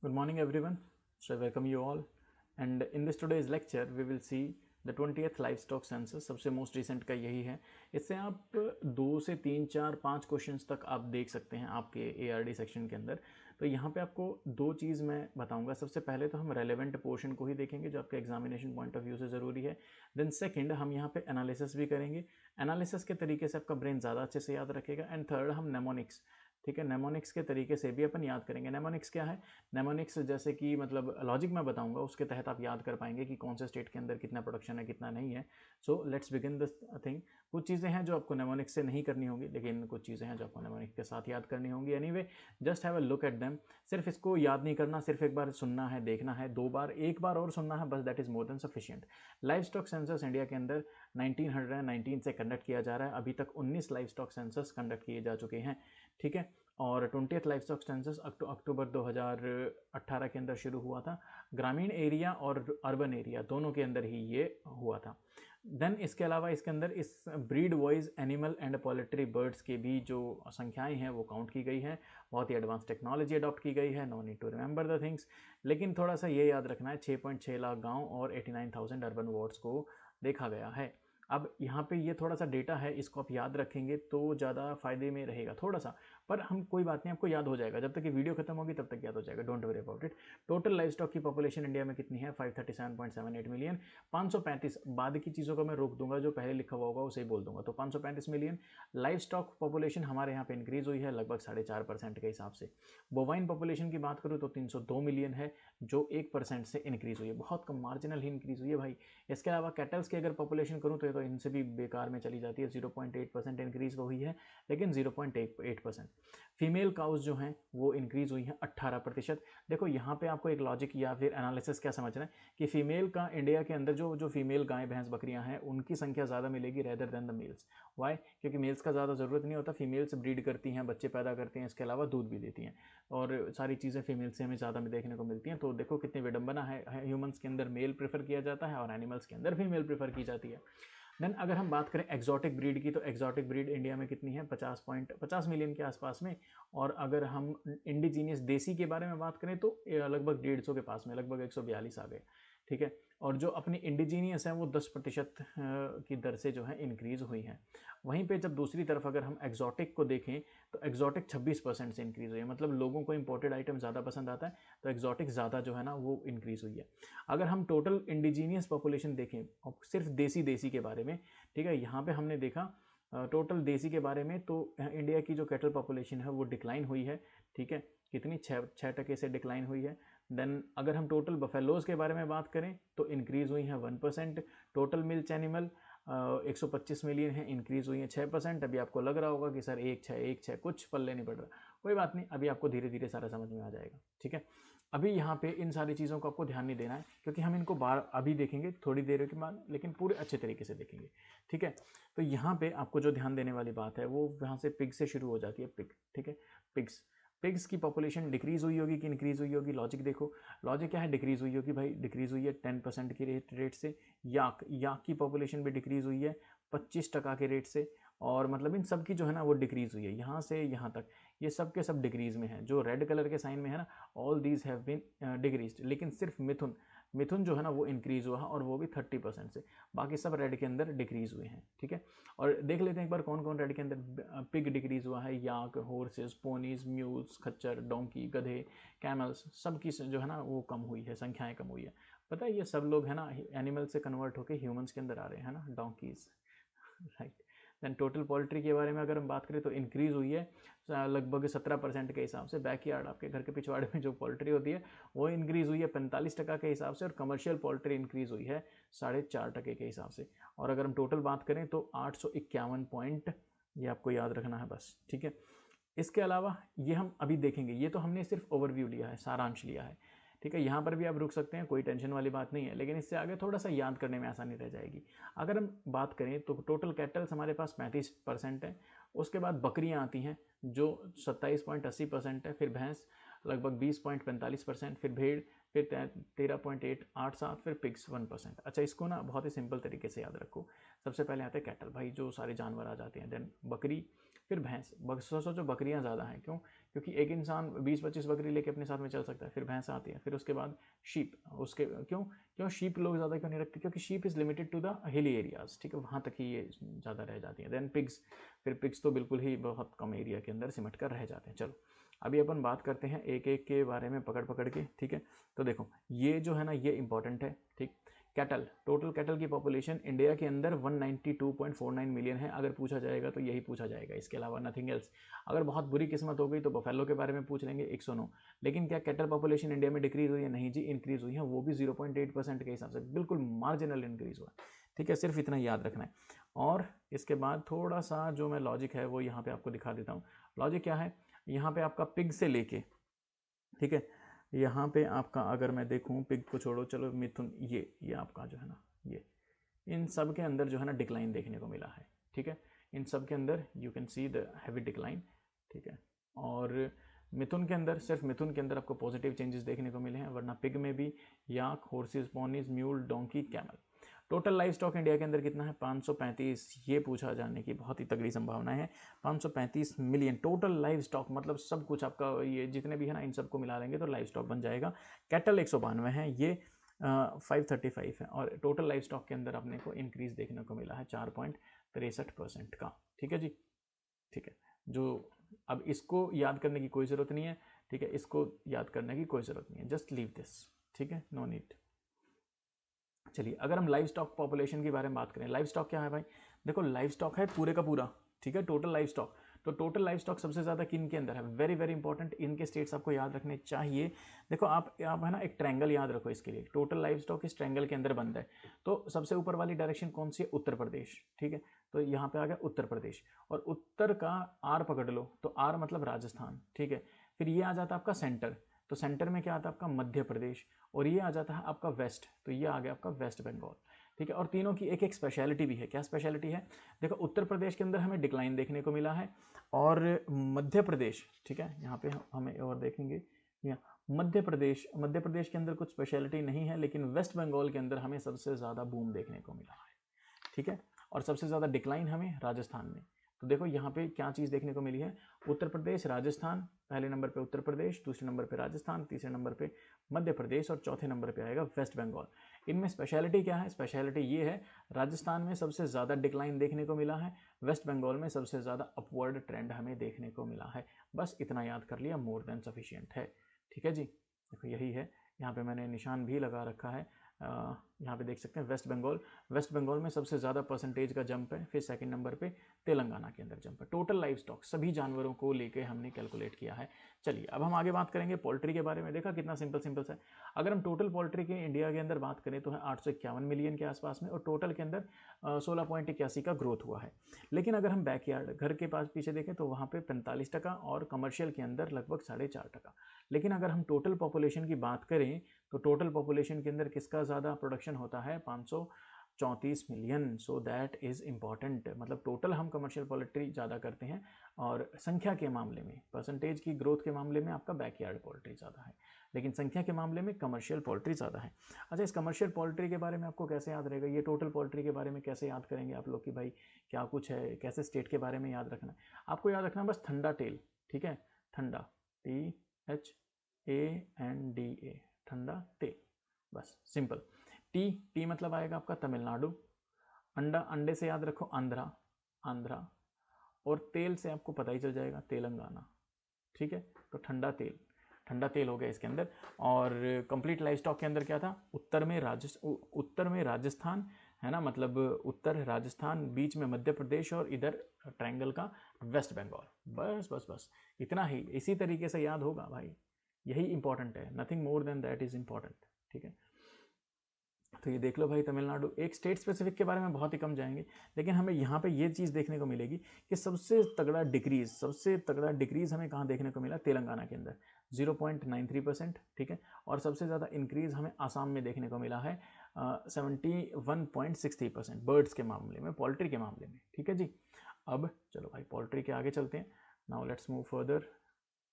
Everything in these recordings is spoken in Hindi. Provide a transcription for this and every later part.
Good morning everyone. So I welcome you all, and in this today's lecture we will see the 20th livestock census. सबसे मोस्ट रिसेंट का यही है। इससे आप 2 से 3 4 5 क्वेश्चंस तक आप देख सकते हैं आपके ARD सेक्शन के अंदर। तो यहाँ पे आपको 2 चीज़ मैं बताऊंगा। सबसे पहले तो हम रेलेवेंट पोर्शन को ही देखेंगे जो आपके एग्जामिनेशन पॉइंट ऑफ व्यू से ज़रूरी है। देन सेकंड हम यहाँ पे एनालिसिस भी करेंगे। एनालिसिस के तरीके से आपका ब्रेन ज़्यादा अच्छे से याद रखेगा। एंड थर्ड हम नेमोनिक्स, ठीक है, नेमोनिक्स के तरीके से भी अपन याद करेंगे। नेमोनिक्स क्या है? नेमोनिक्स जैसे कि मतलब लॉजिक मैं बताऊंगा, उसके तहत आप याद कर पाएंगे कि कौन से स्टेट के अंदर कितना प्रोडक्शन है कितना नहीं है। So let's begin this thing. कुछ चीज़ें हैं जो आपको नेमोनिक्स से नहीं करनी होगी, लेकिन कुछ चीज़ें हैं जो आपको नेमोनिक्स के साथ याद करनी होंगी। Anyway just have a look at them. सिर्फ इसको याद नहीं करना, सिर्फ एक बार सुनना है, देखना है, 2 बार, एक बार और सुनना है, बस that is more than sufficient. Live stock census India के अंदर 1919 से कंडक्ट किया जा रहा है। अभी तक 19 लाइव स्टॉक सेंसस कंडक्ट किए जा चुके हैं, ठीक है। और 20th लाइफ स्टॉक सेंसस अक्टूबर 2018 के अंदर शुरू हुआ था। ग्रामीण एरिया और अर्बन एरिया दोनों के अंदर ही ये हुआ था। देन इसके अलावा इसके अंदर इस breed wise animal and poultry birds के भी जो संख्याएं हैं वो काउंट की गई हैं। बहुत ही एडवांस टेक्नोलॉजी अडॉप्ट की गई है। No need to remember the things, लेकिन थोड़ा सा ये याद रखना है 6.6 लाख गाँव और 89,000 अर्बन वार्ड्स को देखा गया है। अब यहाँ पे ये थोड़ा सा डेटा है, इसको आप याद रखेंगे तो ज़्यादा फायदे में रहेगा थोड़ा सा, पर हम कोई बात नहीं, आपको याद हो जाएगा। जब तक ये वीडियो खत्म होगी तब तक याद हो जाएगा, don't worry about it. Total live stock की पॉपुलेशन इंडिया में कितनी है? 537.78 मिलियन। 535 बाद की चीज़ों को मैं रोक दूंगा, जो पहले लिखा हुआ होगा उसे ही बोल दूंगा। तो 535 मिलियन लाइव स्टॉक पॉपुलेशन हमारे यहाँ पे इंक्रीज हुई है लगभग 4.5% के हिसाब से। बोवाइन पॉपुलेशन की बात करूँ तो 302 मिलियन है, जो 1% से इंक्रीज हुई है। बहुत कम मार्जिनल ही इंक्रीज हुई है भाई। इसके अलावा कैटल्स की अगर पॉपुलेशन करूँ तो ये तो इनसे भी बेकार में चली जाती है। 0.8% इंक्रीज हुई है, लेकिन 0.8%। फीमेल काउज जो हैं वो इंक्रीज हुई हैं 18%। देखो यहाँ पे आपको एक लॉजिक या फिर एनालिसिस क्या समझना है कि फीमेल का इंडिया के अंदर जो फीमेल गाय भैंस बकरियां हैं उनकी संख्या ज़्यादा मिलेगी rather than the males. Why? क्योंकि मेल्स का ज़्यादा ज़रूरत नहीं होता, फीमेल्स ब्रीड करती हैं, बच्चे पैदा करती हैं, इसके अलावा दूध भी देती हैं, और सारी चीज़ें फीमेल से हमें ज़्यादा देखने को मिलती हैं। तो देखो कितनी विडंबना है, ह्यूमंस के अंदर मेल प्रेफर किया जाता है और एनिमल्स के अंदर फीमेल प्रेफर की जाती है। देन अगर हम बात करें एक्जॉटिक ब्रीड की, तो एक्जॉटिक ब्रीड इंडिया में कितनी है? 50 मिलियन के आसपास में। और अगर हम इंडिजीनियस देसी के बारे में बात करें तो लगभग 150 के पास में, लगभग 142 आ गए, ठीक है। और जो अपनी इंडिजीनियस है वो 10% की दर से जो है इंक्रीज हुई है। वहीं पे जब दूसरी तरफ अगर हम एक्जॉटिक को देखें तो एक्जॉटिक 26% से इंक्रीज हुई है। मतलब लोगों को इंपोर्टेड आइटम ज़्यादा पसंद आता है, तो एक्जॉटिक ज़्यादा जो है ना वो इंक्रीज हुई है। अगर हम टोटल इंडिजीनियस पॉपुलेशन देखें और सिर्फ देसी के बारे में, ठीक है, यहाँ पे हमने देखा टोटल देसी के बारे में तो इंडिया की जो कैटल पॉपुलेशन है वो डिक्लाइन हुई है, ठीक है। कितनी? 6% से डिक्लाइन हुई है। देन अगर हम टोटल बफेलोज के बारे में बात करें तो इंक्रीज हुई है 1%। टोटल मिल्च एनिमल 125 मिलियन है, इंक्रीज हुई है 6%। अभी आपको लग रहा होगा कि सर 1.6 कुछ पल्ले नहीं पड़ रहा, कोई बात नहीं, अभी आपको धीरे धीरे सारा समझ में आ जाएगा, ठीक है। अभी यहाँ पे इन सारी चीज़ों को आपको ध्यान नहीं देना है, क्योंकि हम इनको बार अभी देखेंगे थोड़ी देर के बाद, लेकिन पूरे अच्छे तरीके से देखेंगे, ठीक है। तो यहाँ पे आपको जो ध्यान देने वाली बात है वो यहाँ से पिग से शुरू हो जाती है, पिग, ठीक है। पिग्स की पॉपुलेशन डिक्रीज हुई होगी कि इंक्रीज हुई होगी? लॉजिक देखो, लॉजिक क्या है? डिक्रीज हुई होगी भाई, डिक्रीज हुई है 10% की रेट से। याक की पॉपुलेशन भी डिक्रीज हुई है 25% के रेट से। और मतलब इन सब की जो है ना वो डिक्रीज हुई है, यहाँ से यहाँ तक ये सब के सब डिक्रीज में है। जो रेड कलर के साइन में है ना, all these have been decrease, लेकिन सिर्फ मिथुन जो है ना वो इंक्रीज हुआ है, और वो भी 30% से। बाकी सब रेड के अंदर डिक्रीज हुए हैं, ठीक है। और देख लेते हैं एक बार कौन कौन रेड के अंदर पिग डिक्रीज हुआ है। याक, हॉर्सेस, पोनीज, म्यूल्स, खच्चर, डोंकी, गधे, कैमल्स, सब की जो है ना वो कम हुई है, संख्याएं कम हुई है। पता है ये सब लोग है ना एनिमल से कन्वर्ट होकर ह्यूमंस के अंदर आ रहे हैं ना, donkeys, right. Then total poultry के बारे में अगर हम बात करें तो इंक्रीज हुई है लगभग 17% के हिसाब से। बैकयार्ड, आपके घर के पिछवाड़े में जो पोल्ट्री होती है वो इंक्रीज हुई है 45% के हिसाब से। और कमर्शियल पोल्ट्री इंक्रीज हुई है 4.5% के हिसाब से। और अगर हम टोटल बात करें तो 851 पॉइंट, ये आपको याद रखना है बस, ठीक है। इसके अलावा ये हम अभी देखेंगे, ये तो हमने सिर्फ ओवरव्यू लिया है, सारांश लिया है, ठीक है। यहाँ पर भी आप रुक सकते हैं, कोई टेंशन वाली बात नहीं है, लेकिन इससे आगे थोड़ा सा याद करने में आसानी रह जाएगी। अगर हम बात करें तो टोटल कैटल्स हमारे पास 35% है। उसके बाद बकरियाँ आती हैं जो 27.80% है, फिर भैंस लगभग 20.45%, फिर भेड़ फिर 13.887, फिर पिग्स 1%। अच्छा, इसको ना बहुत ही सिंपल तरीके से याद रखो। सबसे पहले आते हैं कैटल, भाई जो सारे जानवर आ जाते हैं, देन बकरी, फिर भैंस। सोचो बकरियां ज़्यादा हैं, क्यों? क्योंकि एक इंसान 20-25 बकरी लेके अपने साथ में चल सकता है। फिर भैंस आती है, फिर उसके बाद शीप, उसके क्यों शीप लोग ज़्यादा क्यों नहीं रखते? क्योंकि sheep is limited to the hilly areas, ठीक है, वहाँ तक ही ये ज़्यादा रह जाती है। देन पिग्स, फिर पिग्स तो बिल्कुल ही बहुत कम एरिया के अंदर सिमट कर रह जाते हैं। चलो अभी अपन बात करते हैं एक एक के बारे में पकड़ पकड़ के, ठीक है। तो देखो ये जो है ना, ये इंपॉर्टेंट है, ठीक। कैटल, टोटल कैटल की पॉपुलेशन इंडिया के अंदर 192.49 मिलियन है। अगर पूछा जाएगा तो यही पूछा जाएगा, इसके अलावा नथिंग एल्स। अगर बहुत बुरी किस्मत हो गई तो बफेलो के बारे में पूछ लेंगे, 109। लेकिन क्या कैटल पॉपुलेशन इंडिया में डिक्रीज हुई है? नहीं जी, इंक्रीज हुई है, वो भी 0.8% के हिसाब से, बिल्कुल मार्जिनल इंक्रीज हुआ, ठीक है। सिर्फ इतना याद रखना है। और इसके बाद थोड़ा सा जो मैं लॉजिक है वो यहाँ पे आपको दिखा देता हूँ। लॉजिक क्या है? यहाँ पे आपका पिग से लेके, ठीक है, यहाँ पे आपका अगर मैं देखूँ, पिग को छोड़ो, चलो मिथुन, ये आपका जो है ना, ये इन सब के अंदर जो है ना डिक्लाइन देखने को मिला है, ठीक है। इन सब के अंदर you can see the heavy decline, ठीक है। और मिथुन के अंदर, सिर्फ मिथुन के अंदर आपको पॉजिटिव चेंजेस देखने को मिले हैं, वरना पिग में भी yak, horses, ponies, mule, donkey, camel. Total livestock India के अंदर कितना है? 535। ये पूछा जाने की बहुत ही तगड़ी संभावना है। 535 मिलियन टोटल लाइफ स्टॉक, मतलब सब कुछ आपका ये जितने भी है ना, इन सबको मिला लेंगे तो लाइफ स्टॉक बन जाएगा। कैटल 192 है, ये 535 है। और टोटल लाइफ स्टॉक के अंदर अपने को इंक्रीज देखने को मिला है 4.63% का, ठीक है जी, ठीक है। जो अब इसको याद करने की कोई ज़रूरत नहीं है, ठीक है, इसको याद करने की कोई ज़रूरत नहीं है, जस्ट लीव दिस, ठीक है, नो नीड। चलिए अगर हम लाइव स्टॉक पॉपुलेशन के बारे में बात करें, लाइव स्टॉक क्या है भाई? देखो लाइव स्टॉक है पूरे का पूरा, ठीक है, टोटल लाइव स्टॉक। तो टोटल लाइव स्टॉक सबसे ज़्यादा किन के अंदर है? वेरी वेरी इंपॉर्टेंट, इनके स्टेट्स आपको याद रखने चाहिए। देखो आप है ना, एक ट्रायंगल याद रखो इसके लिए। टोटल लाइव स्टॉक इस ट्रायंगल के अंदर बनता है। तो सबसे ऊपर वाली डायरेक्शन कौन सी है? उत्तर प्रदेश, ठीक है। तो यहाँ पे आ गया उत्तर प्रदेश, और उत्तर का आर पकड़ लो, तो आर मतलब राजस्थान, ठीक है। फिर ये आ जाता है आपका सेंटर, तो सेंटर में क्या आता है आपका? मध्य प्रदेश। और ये आ जाता है आपका वेस्ट, तो ये आ गया आपका वेस्ट बंगाल, ठीक है। और तीनों की एक एक स्पेशलिटी भी है। क्या स्पेशलिटी है? देखो उत्तर प्रदेश के अंदर हमें डिक्लाइन देखने को मिला है, और मध्य प्रदेश, ठीक है, यहाँ पे हमें और देखेंगे, मध्य प्रदेश के अंदर कुछ स्पेशलिटी नहीं है, लेकिन वेस्ट बंगाल के अंदर हमें सबसे ज़्यादा बूम देखने को मिला है, ठीक है। और सबसे ज़्यादा डिक्लाइन हमें राजस्थान में। तो देखो यहाँ पे क्या चीज़ देखने को मिली है? उत्तर प्रदेश, राजस्थान, पहले नंबर पे उत्तर प्रदेश, दूसरे नंबर पे राजस्थान, तीसरे नंबर पे मध्य प्रदेश, और चौथे नंबर पे आएगा वेस्ट बंगाल। इनमें स्पेशलिटी क्या है? स्पेशलिटी ये है, राजस्थान में सबसे ज़्यादा डिक्लाइन देखने को मिला है, वेस्ट बंगाल में सबसे ज़्यादा अपवर्ड ट्रेंड हमें देखने को मिला है। बस इतना याद कर लिया, मोर देन सफिशियंट है, ठीक है जी। देखो यही है, यहाँ पे मैंने निशान भी लगा रखा है। यहाँ पे देख सकते हैं वेस्ट बंगाल में सबसे ज़्यादा परसेंटेज का जंप है, फिर सेकंड नंबर पे तेलंगाना के अंदर जंप है। टोटल लाइव स्टॉक सभी जानवरों को लेके हमने कैलकुलेट किया है। चलिए अब हम आगे बात करेंगे पोल्ट्री के बारे में। देखा कितना सिंपल सा है। अगर हम टोटल पोल्ट्री के इंडिया के अंदर बात करें तो है 851 मिलियन के आसपास में, और टोटल के अंदर 16.81 का ग्रोथ हुआ है। लेकिन अगर हम बैकयार्ड घर के पास पीछे देखें तो वहाँ पे 45%, और कमर्शियल के अंदर लगभग 4.5%। लेकिन अगर हम टोटल पॉपुलेशन की बात करें तो टोटल पॉपुलेशन के अंदर किसका ज़्यादा प्रोडक्शन होता है? 534 million. So that is important, मतलब टोटल हम कमर्शियल पोल्ट्री ज़्यादा करते हैं, और संख्या के मामले में, परसेंटेज की ग्रोथ के मामले में आपका बैकयार्ड पोल्ट्री ज़्यादा है, लेकिन संख्या के मामले में कमर्शियल पोल्ट्री ज़्यादा है। अच्छा, इस कमर्शियल पोल्ट्री के बारे में आपको कैसे याद रहेगा? ये टोटल पोल्ट्री के बारे में कैसे याद करेंगे आप लोग कि भाई क्या कुछ है, कैसे स्टेट के बारे में याद रखना है? आपको याद रखना बस ठंडा टेल, ठीक है, ठंडा, THANDA, ठंडा तेल, बस सिंपल। टी मतलब आएगा आपका तमिलनाडु, अंडा, अंडे से याद रखो आंध्रा, और तेल से आपको पता ही चल जाएगा तेलंगाना, ठीक है। तो ठंडा तेल हो गया इसके अंदर। और कंप्लीट लाइफ स्टॉक के अंदर क्या था? उत्तर में राजस्थान है ना, मतलब उत्तर राजस्थान, बीच में मध्य प्रदेश, और इधर ट्रायंगल का वेस्ट बंगाल। बस इतना ही, इसी तरीके से याद होगा भाई, यही इंपॉर्टेंट है, nothing more than that is important, ठीक है। तो ये देख लो भाई, तमिलनाडु, एक स्टेट स्पेसिफिक के बारे में बहुत ही कम जाएंगे, लेकिन हमें यहाँ पे ये चीज़ देखने को मिलेगी कि सबसे तगड़ा डिक्रीज हमें कहाँ देखने को मिला? तेलंगाना के अंदर 0.93%, ठीक है। और सबसे ज़्यादा इंक्रीज हमें आसाम में देखने को मिला है 71.60%, बर्ड्स के मामले में, पोल्ट्री के मामले में, ठीक है जी। अब चलो भाई पोल्ट्री के आगे चलते हैं। Now let's move further.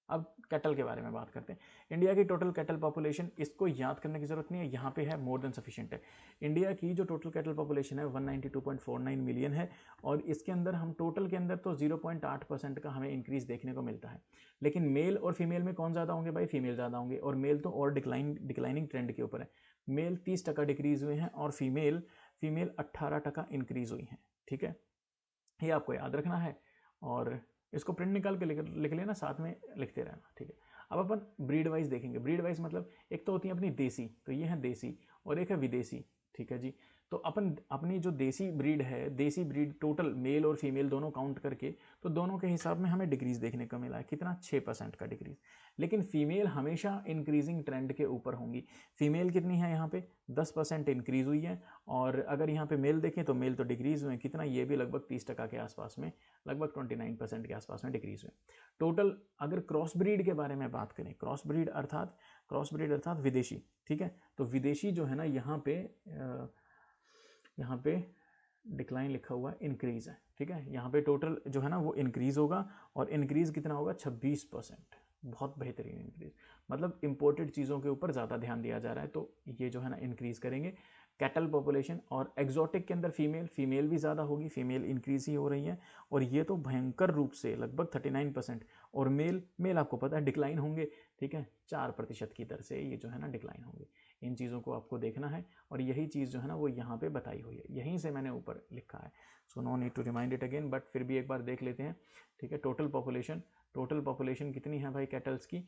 अब कैटल के बारे में बात करते हैं। इंडिया की टोटल कैटल पॉपुलेशन, इसको याद करने की जरूरत नहीं है, यहाँ पे है मोर देन सफिशिएंट है। इंडिया की जो टोटल कैटल पॉपुलेशन है 192.49 मिलियन है, और इसके अंदर हम टोटल के अंदर तो 0.8% का हमें इंक्रीज देखने को मिलता है। लेकिन मेल और फीमेल में कौन ज़्यादा होंगे भाई? फीमेल ज़्यादा होंगे, और मेल तो और डिक्लाइनिंग ट्रेंड के ऊपर है। मेल 30% डिक्रीज हुए हैं और फीमेल 18% इंक्रीज हुई हैं। ठीक है, ये आपको याद रखना है, और इसको प्रिंट निकाल के लिख लेना, साथ में लिखते रहना। ठीक है, अब अपन ब्रीड वाइज देखेंगे। ब्रीड वाइज मतलब एक तो होती है अपनी देसी, तो ये है देसी, और एक है विदेशी। ठीक है जी, तो अपन अपनी जो देसी ब्रीड है, देसी ब्रीड टोटल मेल और फीमेल दोनों काउंट करके, तो दोनों के हिसाब में हमें डिक्रीज देखने को मिला है। कितना? 6% का डिक्रीज। लेकिन फीमेल हमेशा इंक्रीजिंग ट्रेंड के ऊपर होंगी। फीमेल कितनी है यहाँ पे? 10% इंक्रीज हुई है, और अगर यहाँ पे मेल देखें तो मेल तो डिक्रीज हुए। कितना? ये भी लगभग 30% के आसपास में, लगभग 29% के आसपास में डिक्रीज हुए टोटल। अगर क्रॉस ब्रीड के बारे में बात करें, क्रॉस ब्रीड अर्थात विदेशी। ठीक है, तो विदेशी जो है ना, यहाँ पे डिक्लाइन लिखा हुआ इंक्रीज है। ठीक है, यहाँ पे टोटल जो है ना वो इंक्रीज होगा, और इंक्रीज कितना होगा? 26%। बहुत बेहतरीन इंक्रीज, मतलब इंपोर्टेड चीज़ों के ऊपर ज़्यादा ध्यान दिया जा रहा है, तो ये जो है ना इंक्रीज करेंगे कैटल पॉपुलेशन। और एक्जॉटिक के अंदर फीमेल भी ज़्यादा होगी, फीमेल इंक्रीज ही हो रही है, और ये तो भयंकर रूप से लगभग 39%। और मेल आपको पता है डिक्लाइन होंगे। ठीक है, 4% की दर से ये जो है ना डिक्लाइन होंगे। इन चीज़ों को आपको देखना है, और यही चीज़ जो है ना वो यहाँ पे बताई हुई है, यहीं से मैंने ऊपर लिखा है। So no need to remind it again, but फिर भी एक बार देख लेते हैं। ठीक है, टोटल पॉपुलेशन कितनी है भाई कैटल्स की?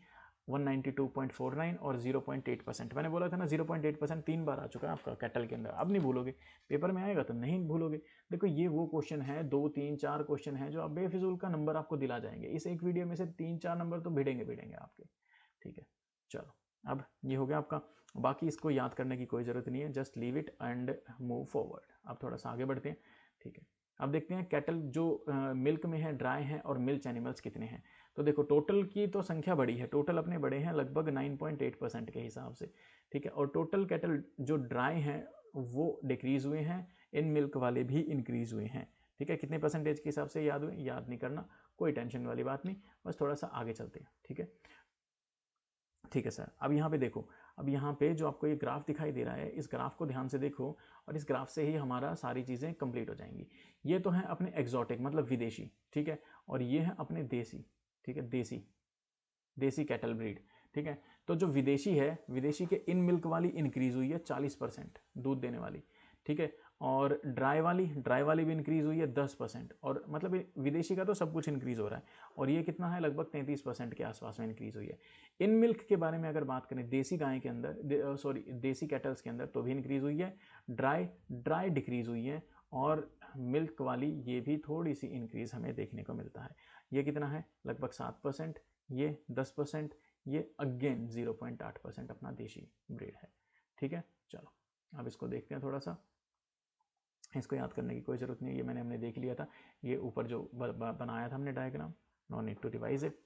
192.49 और 0.8%। मैंने बोला था ना 0.8% 3 बार आ चुका है आपका कैटल के अंदर। अब नहीं भूलोगे, पेपर में आएगा तो नहीं भूलोगे। देखो ये वो क्वेश्चन है, 2 3 4 क्वेश्चन है जो आप बेफिजूल का नंबर आपको दिला जाएंगे। इस एक वीडियो में से 3-4 नंबर तो भिड़ेंगे आपके। ठीक है, चलो अब ये हो गया आपका। बाकी इसको याद करने की कोई ज़रूरत नहीं है, just leave it and move forward. अब थोड़ा सा आगे बढ़ते हैं। ठीक है, अब देखते हैं कैटल जो मिल्क में है, ड्राई है, और मिल्क एनिमल्स कितने हैं। तो देखो टोटल की तो संख्या बड़ी है, टोटल अपने बड़े हैं लगभग 9.8% के हिसाब से। ठीक है, और टोटल कैटल जो ड्राई हैं वो डिक्रीज हुए हैं, इन मिल्क वाले भी इंक्रीज हुए हैं। ठीक है, कितने परसेंटेज के हिसाब से याद हुए? याद नहीं करना, कोई टेंशन वाली बात नहीं, बस थोड़ा सा आगे चलते हैं। ठीक है सर, अब यहाँ पे देखो, अब यहाँ पे जो आपको ये ग्राफ दिखाई दे रहा है, इस ग्राफ को ध्यान से देखो, और इस ग्राफ से ही हमारा सारी चीज़ें कंप्लीट हो जाएंगी। ये तो है अपने एक्जॉटिक मतलब विदेशी। ठीक है, और ये है अपने देसी। ठीक है, देसी कैटल ब्रीड। ठीक है, तो जो विदेशी है, विदेशी के इन मिल्क वाली इंक्रीज हुई है 40% दूध देने वाली। ठीक है, और ड्राई वाली भी इंक्रीज हुई है 10%, और मतलब विदेशी का तो सब कुछ इंक्रीज हो रहा है, और ये कितना है? लगभग 33% के आसपास में इंक्रीज हुई है। इन मिल्क के बारे में अगर बात करें, देसी गाय के अंदर, देसी कैटल्स के अंदर तो भी इंक्रीज हुई है, ड्राई डिक्रीज हुई है, और मिल्क वाली ये भी थोड़ी सी इंक्रीज हमें देखने को मिलता है। ये कितना है? लगभग 7%, ये 10%, ये अगेन 0.8% अपना देशी ब्रीड है। ठीक है, चलो अब इसको देखते हैं थोड़ा सा। इसको याद करने की कोई ज़रूरत नहीं है, ये हमने देख लिया था, ये ऊपर जो बनाया था हमने diagram, no need to revise it.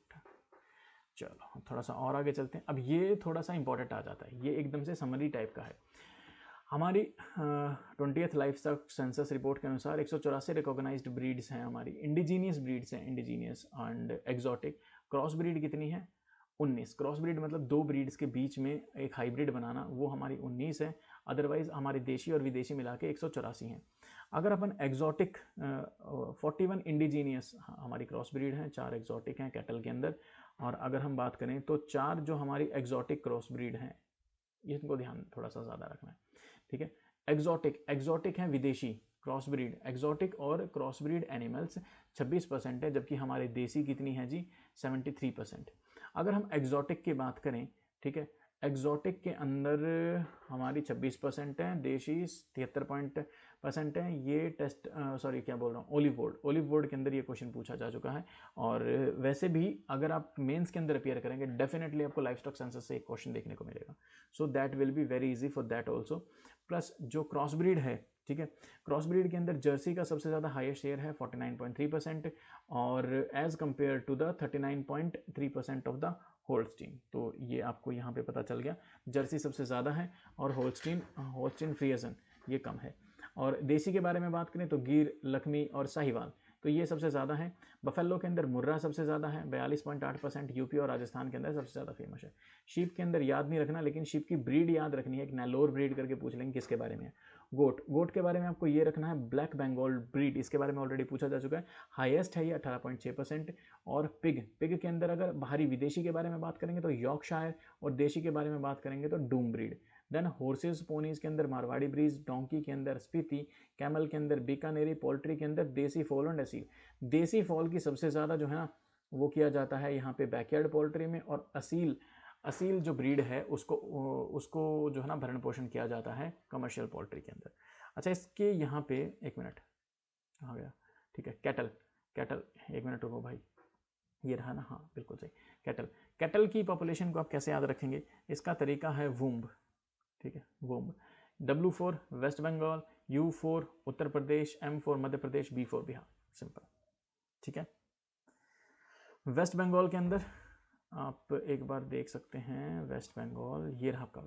चलो थोड़ा सा और आगे चलते हैं। अब ये थोड़ा सा इंपॉर्टेंट आ जाता है, ये एकदम से समरी टाइप का है। हमारी 20th लाइफस्टॉक सेंसस रिपोर्ट के अनुसार 184 रिकॉग्नाइज्ड ब्रीड्स हैं हमारी, इंडिजीनियस ब्रीड्स हैं, indigenous and exotic. Cross breed कितनी है? 19। क्रॉस ब्रीड मतलब 2 ब्रीड्स के बीच में एक हाइब्रिड बनाना, वो हमारी 19 है। अदरवाइज हमारे देशी और विदेशी मिला के 184 हैं। अगर अपन एक्जॉटिक 41 इंडिजीनियस हमारी क्रॉस ब्रीड हैं, 4 एक्जॉटिक हैं कैटल के अंदर। और अगर हम बात करें तो 4 जो हमारी एक्जॉटिक क्रॉस ब्रीड हैं, इनको ध्यान थोड़ा सा ज़्यादा रखना है। ठीक है, एक्जॉटिक है विदेशी, क्रॉस ब्रीड एक्जॉटिक और क्रॉस ब्रीड एनिमल्स 26% है, जबकि हमारे देसी कितनी है जी? 73%। अगर हम एक्जॉटिक की बात करें, ठीक है, एक्जॉटिक के अंदर हमारी 26% है, देशी 73% है। ये टेस्ट क्या बोल रहा हूँ, ओलिव बोर्ड के अंदर ये क्वेश्चन पूछा जा चुका है। और वैसे भी अगर आप मेंस के अंदर अपियर करेंगे, डेफिनेटली आपको लाइफस्टॉक सेंसस से एक क्वेश्चन देखने को मिलेगा, so that will be very easy for that also. Plus जो क्रॉस ब्रीड है, ठीक है, क्रॉस ब्रीड के अंदर जर्सी का सबसे ज़्यादा हाईएस्ट शेयर है 49.3%, और as compare to the 39.3% of the Holstein. तो ये आपको यहाँ पे पता चल गया, जर्सी सबसे ज़्यादा है और होल्स्टीन फ्रियजन ये कम है। और देसी के बारे में बात करें तो गिर, लखमी और साहिवाल, तो तो ये सबसे ज़्यादा है। बफेलो के अंदर मुर्रा सबसे ज़्यादा है 42.8%, यूपी और राजस्थान के अंदर सबसे ज़्यादा फेमस है। शीप के अंदर याद नहीं रखना, लेकिन शीप की ब्रीड याद रखनी है, एक नेलोर ब्रीड करके पूछ लेंगे किसके बारे में है। गोट के बारे में आपको ये रखना है ब्लैक बंगाल ब्रीड, इसके बारे में ऑलरेडी पूछा जा चुका है, हाईएस्ट है ये 18.6%। और पिग के अंदर अगर बाहरी विदेशी के बारे में बात करेंगे तो यॉर्कशायर, और देशी के बारे में बात करेंगे तो डूम ब्रीड। देन हॉर्सेस पोनीज के अंदर मारवाड़ी ब्रीड, डोंकी के अंदर स्पीति, कैमल के अंदर बीकानेरी, पोल्ट्री के अंदर देसी फॉल और असील। देसी फॉल की सबसे ज़्यादा जो है ना वो किया जाता है यहाँ पे बैकयार्ड पोल्ट्री में, और असील जो ब्रीड है उसको जो है ना भरण पोषण किया जाता है कमर्शियल पोल्ट्री के अंदर। अच्छा, इसके यहाँ पे एक मिनट आ गया, ठीक है, कैटल 1 मिनट रुको भाई, ये रहा ना, हाँ बिल्कुल सही, कैटल की पॉपुलेशन को आप कैसे याद रखेंगे, इसका तरीका है वूम्ब, ठीक है, womb. W4 West Bengal, U4 Uttar Pradesh, M4 Madhya Pradesh, B4 Bihar, simple, ठीक है। वेस्ट बंगाल के अंदर आप एक बार देख सकते हैं, वेस्ट बंगाल, ये रहा आपका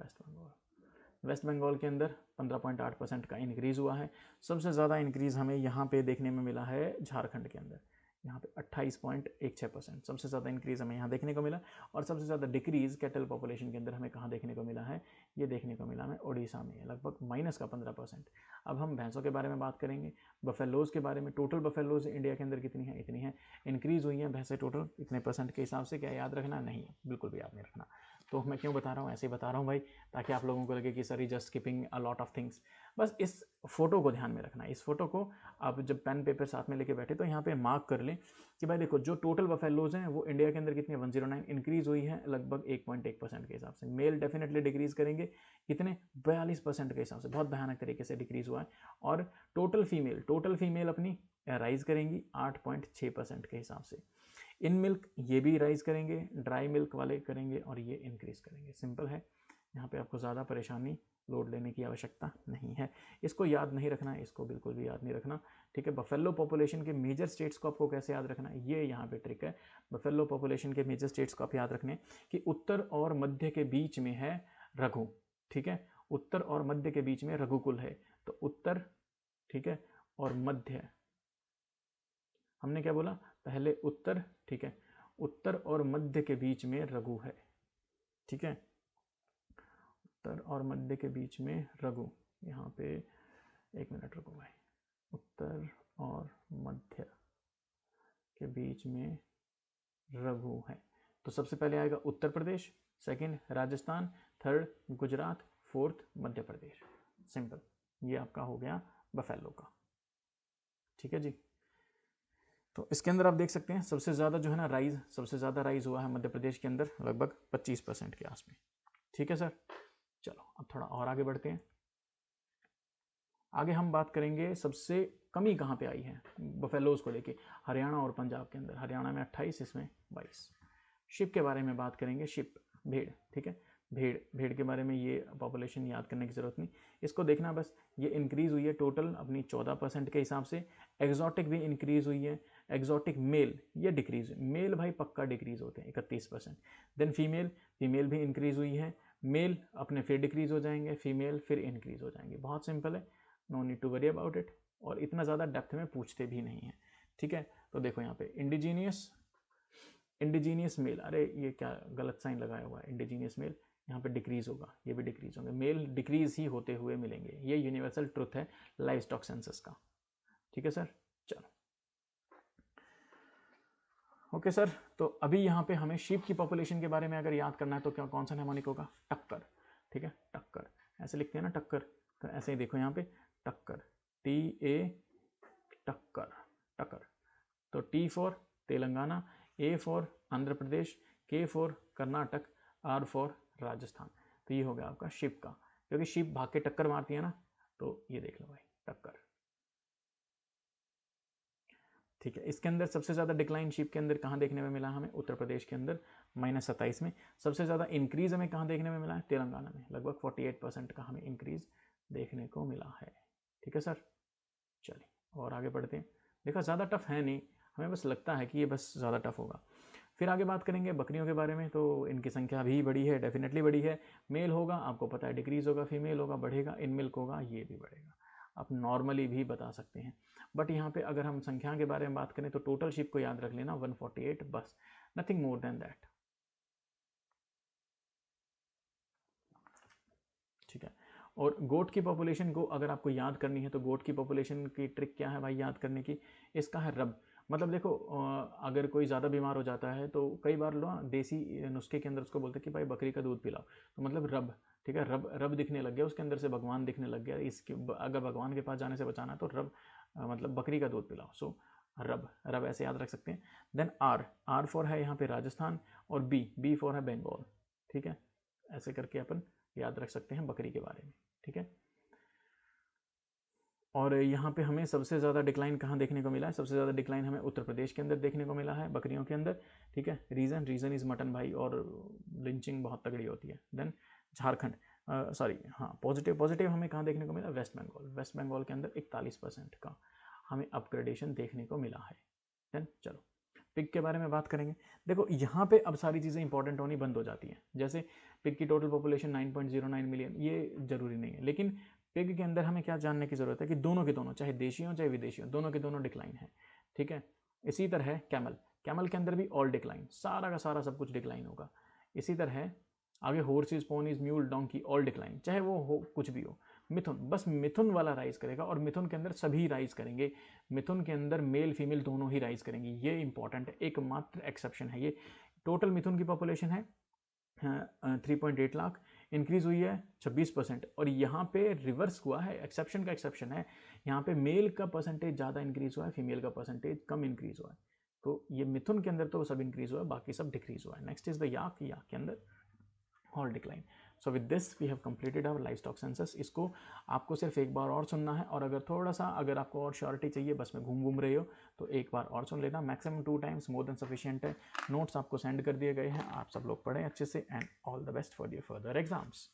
वेस्ट बंगाल के अंदर 15.8% का इंक्रीज़ हुआ है। सबसे ज़्यादा इंक्रीज़ हमें यहाँ पे देखने में मिला है झारखंड के अंदर, यहाँ पे 28.16%, सबसे ज़्यादा इंक्रीज़ हमें यहाँ देखने को मिला। और सबसे ज़्यादा डिक्रीज़ कैटल पॉपुलेशन के अंदर हमें कहाँ देखने को मिला है, ये देखने को मिला हमें उड़ीसा में, लगभग -15%। अब हम भैंसों के बारे में बात करेंगे, बफेलोज़ के बारे में। टोटल बफेलोज़ इंडिया के अंदर कितनी है, इतनी है, इंक्रीज़ हुई है भैंसें टोटल इतने परसेंट के हिसाब से। क्या याद रखना, नहीं बिल्कुल भी याद नहीं रखना। तो मैं क्यों बता रहा हूँ, ऐसे ही बता रहा हूँ भाई, ताकि आप लोगों को लगे कि sir he just skipping a lot of things. बस इस फोटो को ध्यान में रखना, इस फोटो को आप जब पेन पेपर साथ में लेके बैठे तो यहाँ पे मार्क कर लें कि भाई देखो जो टोटल बफेलोज हैं वो इंडिया के अंदर कितनी है, 109, इंक्रीज हुई है लगभग 1.1% के हिसाब से। मेल डेफिनेटली डिक्रीज करेंगे, कितने, 42% के हिसाब से, बहुत भयानक तरीके से डिक्रीज हुआ है। और टोटल फीमेल अपनी राइज करेंगी 8.6% के हिसाब से। इन मिल्क ये भी राइज करेंगे, ड्राई मिल्क वाले करेंगे, और ये इंक्रीज करेंगे। सिंपल है, यहाँ पे आपको ज़्यादा परेशानी लोड लेने की आवश्यकता नहीं है। इसको याद नहीं रखना है, इसको बिल्कुल भी याद नहीं रखना, ठीक है। बफेलो पॉपुलेशन के मेजर स्टेट्स को आपको कैसे याद रखना है, ये यहाँ पे ट्रिक है। बफेलो पॉपुलेशन के मेजर स्टेट्स को आप याद रखने कि उत्तर और मध्य के बीच में है रघु, ठीक है, उत्तर और मध्य के बीच में रघुकुल है। तो उत्तर, ठीक है, और मध्य, हमने क्या बोला पहले, उत्तर, ठीक है, उत्तर और मध्य के बीच में रघु है, ठीक है, उत्तर और मध्य के बीच में रघु। यहाँ पे 1 मिनट रुको भाई, उत्तर और मध्य के बीच में रघु है। तो सबसे पहले आएगा Uttar Pradesh, second Rajasthan, third Gujarat, fourth Madhya Pradesh. Simple, ये आपका हो गया बफेलो का, ठीक है जी। तो इसके अंदर आप देख सकते हैं सबसे ज़्यादा जो है ना राइज, सबसे ज़्यादा राइज हुआ है मध्य प्रदेश के अंदर, लगभग 25% के आसपास, ठीक है सर। चलो अब थोड़ा और आगे बढ़ते हैं। आगे हम बात करेंगे सबसे कमी कहाँ पे आई है बफेलोज को लेके, हरियाणा और पंजाब के अंदर। हरियाणा में 28, इसमें 22। शिप के बारे में बात करेंगे, शिप, भेड़, ठीक है, भेड़ के बारे में ये पॉपुलेशन याद करने की ज़रूरत नहीं, इसको देखना बस। ये इंक्रीज़ हुई है टोटल अपनी 14% के हिसाब से। एग्जॉटिक भी इंक्रीज़ हुई है, एग्जॉटिक मेल ये डिक्रीज़, मेल भाई पक्का डिक्रीज़ होते हैं 31%। देन फीमेल भी इंक्रीज़ हुई है, मेल अपने फिर डिक्रीज़ हो जाएंगे, फीमेल फिर इंक्रीज़ हो जाएंगे। बहुत सिंपल है, no need to worry about it, और इतना ज़्यादा डेप्थ में पूछते भी नहीं है, ठीक है। तो देखो यहाँ पे इंडिजीनियस मेल, अरे ये क्या गलत साइन लगाया हुआ है, इंडिजीनियस मेल यहाँ पे डिक्रीज होगा, ये भी डिक्रीज होंगे, मेल डिक्रीज ही होते हुए मिलेंगे। ये यूनिवर्सल ट्रुथ है लाइव स्टॉक सेंसस का, ठीक है सर। चलो ओके सर, तो अभी यहाँ पे हमें शीप की पॉपुलेशन के बारे में अगर याद करना है तो क्या, कौन सा नेमोनिक होगा, टक्कर, ठीक है, टक्कर ऐसे लिखते हैं ना टक्कर, तो ऐसे ही देखो यहाँ पे टक्कर, TA टक्कर। तो T for Telangana, A for Andhra Pradesh, K for Karnataka, R for Rajasthan. तो ये हो गया आपका शिप का, क्योंकि शिप भाग के टक्कर मारती है ना, तो ये देख लो भाई टक्कर, ठीक है। इसके अंदर सबसे ज़्यादा डिक्लाइन शिप के अंदर कहाँ देखने में मिला हमें, उत्तर प्रदेश के अंदर -27 में। सबसे ज़्यादा इंक्रीज़ हमें कहाँ देखने में मिला है, तेलंगाना में, लगभग 48% का हमें इंक्रीज़ देखने को मिला है, ठीक है सर। चलिए और आगे बढ़ते हैं। देखा ज़्यादा टफ है नहीं, हमें बस लगता है कि ये बस ज़्यादा टफ होगा। फिर आगे बात करेंगे बकरियों के बारे में, तो इनकी संख्या भी बड़ी है, डेफिनेटली बड़ी है। मेल होगा आपको पता है डिक्रीज़ होगा, फीमेल होगा बढ़ेगा, इन मिल्क होगा ये भी बढ़ेगा। आप नॉर्मली भी बता सकते हैं। बट यहाँ पे अगर हम संख्या के बारे में बात करें तो टोटल शिप को याद रख लेना 148, बस, नथिंग मोर देन दैट। ठीक है। और गोट की पॉपुलेशन को अगर आपको याद करनी है तो गोट की पॉपुलेशन की ट्रिक क्या है भाई याद करने की, इसका है रब। मतलब देखो अगर कोई ज़्यादा बीमार हो जाता है तो कई बार लोग देसी नुस्खे के अंदर उसको बोलते हैं कि भाई बकरी का दूध पिलाओ, तो मतलब रब, ठीक है, रब रब दिखने लग गया उसके अंदर से, भगवान दिखने लग गया, इसके अगर भगवान के पास जाने से बचाना है तो रब मतलब बकरी का दूध पिलाओ। सो रब रब ऐसे याद रख सकते हैं। देन आर फॉर है यहाँ पे राजस्थान, और बी फॉर है बंगाल। ठीक है, ऐसे करके अपन याद रख सकते हैं बकरी के बारे में। ठीक है, और यहाँ पे हमें सबसे ज़्यादा डिक्लाइन कहाँ देखने को मिला है, सबसे ज़्यादा डिक्लाइन हमें उत्तर प्रदेश के अंदर देखने को मिला है बकरियों के अंदर। ठीक है, रीज़न इज़ मटन भाई, और लिंचिंग बहुत तगड़ी होती है। देन झारखंड, सॉरी हाँ, पॉजिटिव हमें कहाँ देखने को मिला, वेस्ट बंगाल के अंदर 41% का हमें अपग्रेडेशन देखने को मिला है। देन चलो पिग के बारे में बात करेंगे। देखो यहाँ पे अब सारी चीज़ें इंपॉर्टेंट होनी बंद हो जाती हैं, जैसे पिग की टोटल पॉपुलेशन 9.09 मिलियन, ये जरूरी नहीं है, लेकिन पिग के अंदर हमें क्या जानने की जरूरत है कि दोनों के दोनों, चाहे देशी हो चाहे विदेशी हो, दोनों के दोनों डिक्लाइन है। ठीक है, इसी तरह कैमल के अंदर भी ऑल डिक्लाइन, सारा का सारा सब कुछ डिक्लाइन होगा। इसी तरह आगे horses, ponies, mule, donkey, all decline, चाहे वो हो कुछ भी हो। मिथुन, बस मिथुन वाला राइज करेगा, और मिथुन के अंदर सभी राइज करेंगे, मिथुन के अंदर मेल फीमेल दोनों ही राइज करेंगे, ये इंपॉर्टेंट है, एकमात्र एक्सेप्शन है ये। टोटल मिथुन की पॉपुलेशन है 3.8 लाख, इंक्रीज हुई है 26%, और यहाँ पे रिवर्स हुआ है, एक्सेप्शन का एक्सेप्शन है, यहाँ पे मेल का परसेंटेज ज़्यादा इंक्रीज हुआ है, फीमेल का परसेंटेज कम इंक्रीज हुआ है। तो ये मिथुन के अंदर तो सब इंक्रीज हुआ है, बाकी सब डिक्रीज हुआ है। नेक्स्ट इज द याक के अंदर all decline. So with this we have completed our livestock census. इसको आपको सिर्फ एक बार और सुनना है, और अगर थोड़ा सा अगर आपको और श्योरिटी चाहिए, बस में घूम रहे हो, तो एक बार और सुन लेना, maximum 2 times more than sufficient है। नोट्स आपको सेंड कर दिए गए हैं, आप सब लोग पढ़ें अच्छे से, and all the best for your further exams.